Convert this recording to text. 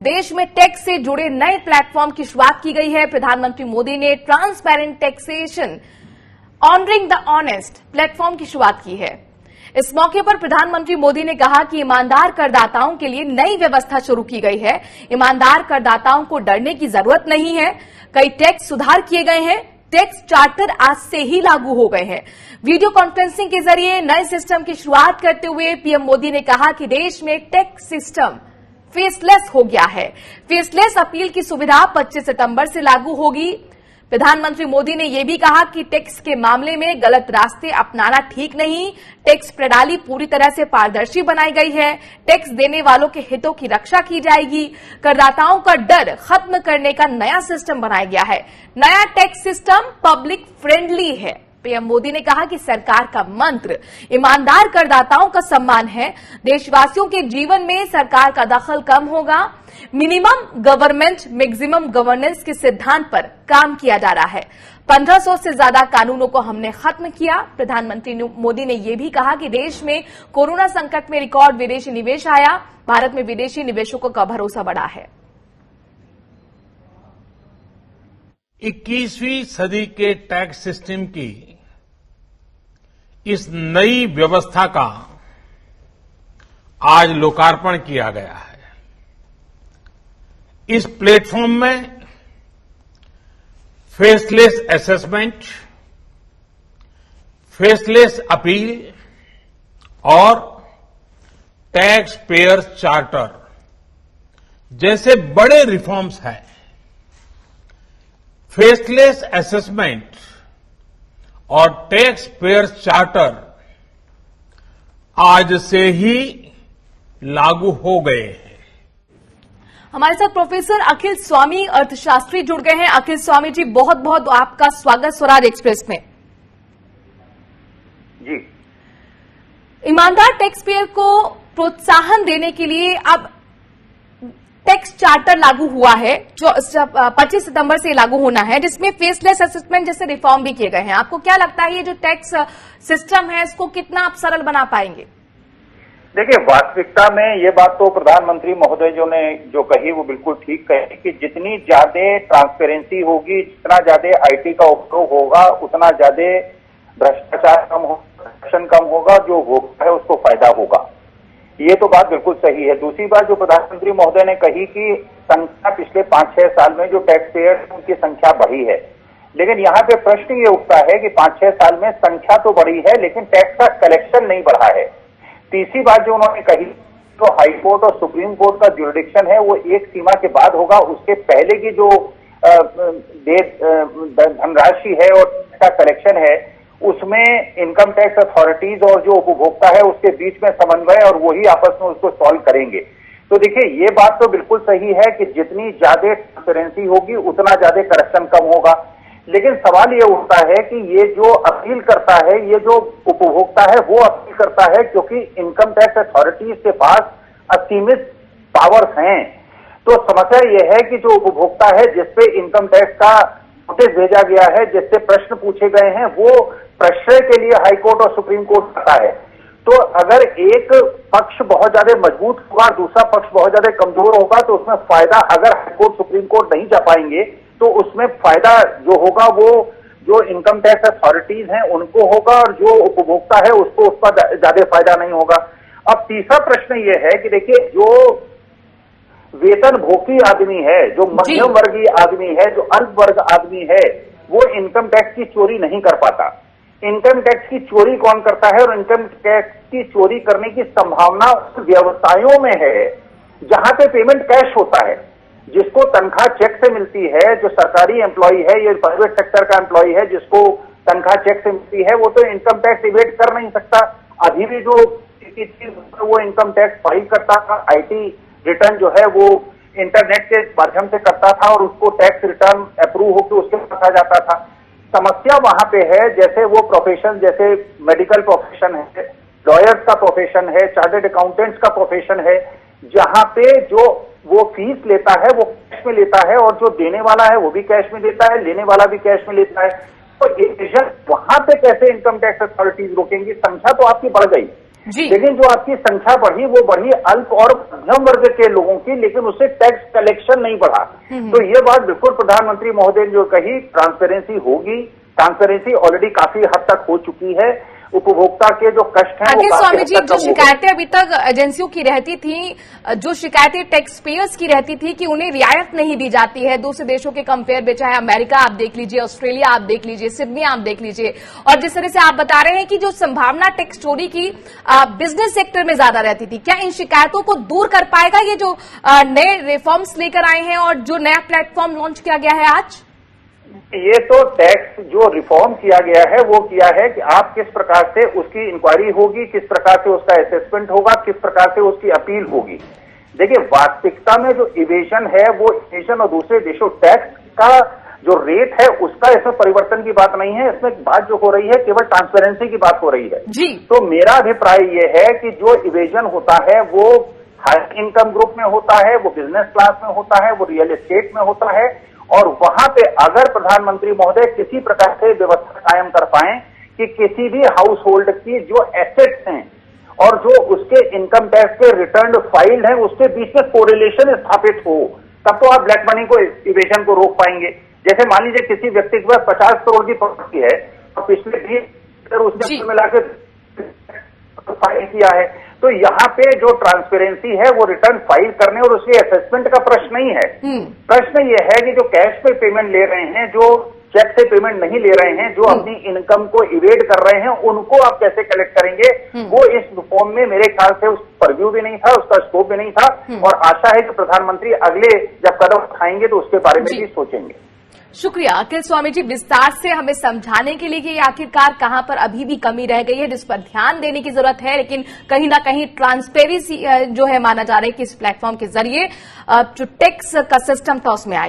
देश में टैक्स से जुड़े नए प्लेटफॉर्म की शुरुआत की गई है। प्रधानमंत्री मोदी ने transparent taxation honouring the honest platform की शुरुआत की है। इस मौके पर प्रधानमंत्री मोदी ने कहा कि ईमानदार करदाताओं के लिए नई व्यवस्था शुरू की गई है। ईमानदार करदाताओं को डरने की जरूरत नहीं है। कई टैक्स सुधार किए गए हैं। टैक्स चार्टर आज से ही लागू हो गए हैं। वीडियो कॉन्फ्रेंसिंग के जरिए नए सिस्टम की शुरुआत करते हुए पीएम मोदी ने कहा कि देश में टैक्स सिस्टम फेसलेस हो गया है। फेसलेस अपील की सुविधा 25 सितंबर से लागू होगी। प्रधानमंत्री मोदी ने यह भी कहा कि टैक्स के मामले में गलत रास्ते अपनाना ठीक नहीं। टैक्स प्रणाली पूरी तरह से पारदर्शी बनाई गई है। टैक्स देने वालों के हितों की रक्षा की जाएगी। करदाताओं का डर खत्म करने का नया सिस्टम बनाया गया है। नया टैक्स सिस्टम पब्लिक फ्रेंडली है। पीएम मोदी ने कहा कि सरकार का मंत्र ईमानदार करदाताओं का सम्मान है। देशवासियों के जीवन में सरकार का दखल कम होगा। मिनिमम गवर्नमेंट मैक्सिमम गवर्नेंस के सिद्धांत पर काम किया जा रहा है। 1500 से ज्यादा कानूनों को हमने खत्म किया। प्रधानमंत्री मोदी ने यह भी कहा कि देश में कोरोना संकट में रिकॉर्ड विदेशी निवेश आया। भारत में विदेशी निवेशकों का भरोसा बढ़ा है। 21वीं सदी के टैक्स सिस्टम की इस नई व्यवस्था का आज लोकार्पण किया गया है। इस प्लेटफॉर्म में फेसलेस असेसमेंट, फेसलेस अपील और टैक्स पेयर चार्टर जैसे बड़े रिफॉर्म्स हैं। फेसलेस असेसमेंट और टैक्स पेयर चार्टर आज से ही लागू हो गए हैं। हमारे साथ प्रोफेसर अखिल स्वामी अर्थशास्त्री जुड़ गए हैं। अखिल स्वामी जी, बहुत बहुत आपका स्वागत स्वराज एक्सप्रेस में। जी, ईमानदार टैक्स पेयर को प्रोत्साहन देने के लिए अब टैक्स चार्टर लागू हुआ है, जो 25 सितंबर से लागू होना है, जिसमें फेसलेस असेसमेंट जैसे रिफॉर्म भी किए गए हैं। आपको क्या लगता है ये जो टैक्स सिस्टम है इसको कितना आप सरल बना पाएंगे? देखिए, वास्तविकता में ये बात तो प्रधानमंत्री महोदय जो ने जो कही वो बिल्कुल ठीक कही कि जितनी ज्यादा ट्रांसपेरेंसी होगी, जितना ज्यादा आईटी का उपयोग होगा, उतना ज्यादा भ्रष्टाचार कम होगा, करप्शन कम होगा, जो होगा है उसको फायदा होगा। ये तो बात बिल्कुल सही है। दूसरी बात जो प्रधानमंत्री महोदय ने कही कि संख्या पिछले 5-6 साल में जो टैक्स पेयर उनकी संख्या बढ़ी है, लेकिन यहाँ पे प्रश्न ये उठता है कि 5-6 साल में संख्या तो बढ़ी है लेकिन टैक्स का कलेक्शन नहीं बढ़ा है। तीसरी बात जो उन्होंने कही, तो हाई कोर्ट और सुप्रीम कोर्ट का ज्यूरिडिक्शन है वो एक सीमा के बाद होगा। उसके पहले की जो धनराशि है और का कलेक्शन है उसमें इनकम टैक्स अथॉरिटीज और जो उपभोक्ता है उसके बीच में समन्वय और वही आपस में उसको सॉल्व करेंगे। तो देखिए, ये बात तो बिल्कुल सही है कि जितनी ज्यादा ट्रांसपेरेंसी होगी उतना ज्यादा करप्शन कम होगा। लेकिन सवाल ये उठता है कि ये जो अपील करता है, ये जो उपभोक्ता है वो अपील करता है क्योंकि इनकम टैक्स अथॉरिटीज के पास असीमित पावर्स हैं। तो समस्या ये है कि जो उपभोक्ता है जिसपे इनकम टैक्स का नोटिस भेजा गया है, जिससे प्रश्न पूछे गए हैं, वो प्रश्रय के लिए हाई कोर्ट और सुप्रीम कोर्ट आता है। तो अगर एक पक्ष बहुत ज्यादा मजबूत होगा और दूसरा पक्ष बहुत ज्यादा कमजोर होगा तो उसमें फायदा, अगर हाई कोर्ट सुप्रीम कोर्ट नहीं जा पाएंगे तो उसमें फायदा जो होगा वो जो इनकम टैक्स अथॉरिटीज हैं उनको होगा और जो उपभोक्ता है उसको उसका ज्यादा फायदा नहीं होगा। अब तीसरा प्रश्न ये है कि देखिए, जो वेतन भोगी आदमी है, जो मध्यम वर्गीय आदमी है, जो अल्प वर्ग आदमी है, वो इनकम टैक्स की चोरी नहीं कर पाता। इनकम टैक्स की चोरी कौन करता है? और इनकम टैक्स की चोरी करने की संभावना व्यवसायों में है जहां पे पेमेंट कैश होता है, जिसको तनख्वाह चेक से मिलती है, जो सरकारी एम्प्लॉय है, ये प्राइवेट सेक्टर का एम्प्लॉय है जिसको तनख्वाह चेक से मिलती है, वो तो इनकम टैक्स इवेट कर नहीं सकता। अभी भी जो वो इनकम टैक्स फाइल करता था, आईटी रिटर्न जो है वो इंटरनेट के माध्यम से करता था और उसको टैक्स रिटर्न अप्रूव होकर उसके पास आ जाता था। समस्या वहां पे है, जैसे वो प्रोफेशन, जैसे मेडिकल प्रोफेशन है, लॉयर्स का प्रोफेशन है, चार्टर्ड अकाउंटेंट्स का प्रोफेशन है, जहां पे जो वो फीस लेता है वो कैश में लेता है और जो देने वाला है वो भी कैश में देता है, लेने वाला भी कैश में लेता है। तो इवेजन वहां पे कैसे इनकम टैक्स अथॉरिटीज रोकेंगी? संख्या तो आपकी बढ़ गई जी। लेकिन जो आपकी संख्या बढ़ी वो बढ़ी अल्प और मध्यम वर्ग के लोगों की, लेकिन उससे टैक्स कलेक्शन नहीं बढ़ा। तो ये बात बिल्कुल प्रधानमंत्री महोदय ने जो कही, ट्रांसपेरेंसी होगी, ट्रांसपेरेंसी ऑलरेडी काफी हद तक हो चुकी है। उपभोक्ता के जो कष्ट हैं आगे वो स्वामी काफी जी, हद तक जो कम हो गए। शिकायतें अभी तक एजेंसियों की रहती थी, जो शिकायतें टैक्स पेयर्स की रहती थी कि उन्हें रियायत नहीं दी जाती है दूसरे देशों के कंपेयर में, चाहे अमेरिका आप देख लीजिए, ऑस्ट्रेलिया आप देख लीजिए, सिडनी आप देख लीजिए, और जिस तरह से आप बता रहे हैं कि जो संभावना टैक्स चोरी की बिजनेस सेक्टर में ज्यादा रहती थी, क्या इन शिकायतों को दूर कर पाएगा ये जो नए रिफॉर्म्स लेकर आए हैं और जो नया प्लेटफॉर्म लॉन्च किया गया है आज? ये तो टैक्स जो रिफॉर्म किया गया है वो किया है कि आप किस प्रकार से उसकी इंक्वायरी होगी, किस प्रकार से उसका असेसमेंट होगा, किस प्रकार से उसकी अपील होगी। देखिए, वास्तविकता में जो इवेजन है वो इवेजन और दूसरे देशों टैक्स का जो रेट है उसका इसमें परिवर्तन की बात नहीं है। इसमें बात जो हो रही है केवल ट्रांसपेरेंसी की बात हो रही है जी। तो मेरा अभिप्राय ये है कि जो इवेजन होता है वो हाई इनकम ग्रुप में होता है, वो बिजनेस क्लास में होता है, वो रियल एस्टेट में होता है, और वहां पे अगर प्रधानमंत्री महोदय किसी प्रकार से व्यवस्था कायम कर पाए कि किसी भी हाउस होल्ड की जो एसेट्स हैं और जो उसके इनकम टैक्स के रिटर्न फाइल्ड हैं उसके बीच में कोरिलेशन स्थापित हो, तब तो आप ब्लैक मनी को, इवेजन को रोक पाएंगे। जैसे मान लीजिए किसी व्यक्ति के पास 50 करोड़ की प्रॉपर्टी है और पिछले 20 उसने मिलाकर फाइल किया है, तो यहाँ पे जो ट्रांसपेरेंसी है वो रिटर्न फाइल करने और उसके असेसमेंट का प्रश्न नहीं है। प्रश्न ये है कि जो कैश पे पेमेंट ले रहे हैं, जो चेक से पेमेंट नहीं ले रहे हैं, जो अपनी इनकम को इवेड कर रहे हैं, उनको आप कैसे कलेक्ट करेंगे। वो इस रिफॉर्म में मेरे ख्याल से उस परव्यू भी नहीं था, उसका स्कोप भी नहीं था, और आशा है कि प्रधानमंत्री अगले जब कदम उठाएंगे तो उसके बारे में भी सोचेंगे। शुक्रिया अखिल स्वामी जी, विस्तार से हमें समझाने के लिए कि आखिरकार कहां पर अभी भी कमी रह गई है जिस पर ध्यान देने की जरूरत है, लेकिन कहीं ना कहीं ट्रांसपेरेंसी जो है माना जा रहा है कि इस प्लेटफॉर्म के जरिए जो टैक्स का सिस्टम था उसमें आए।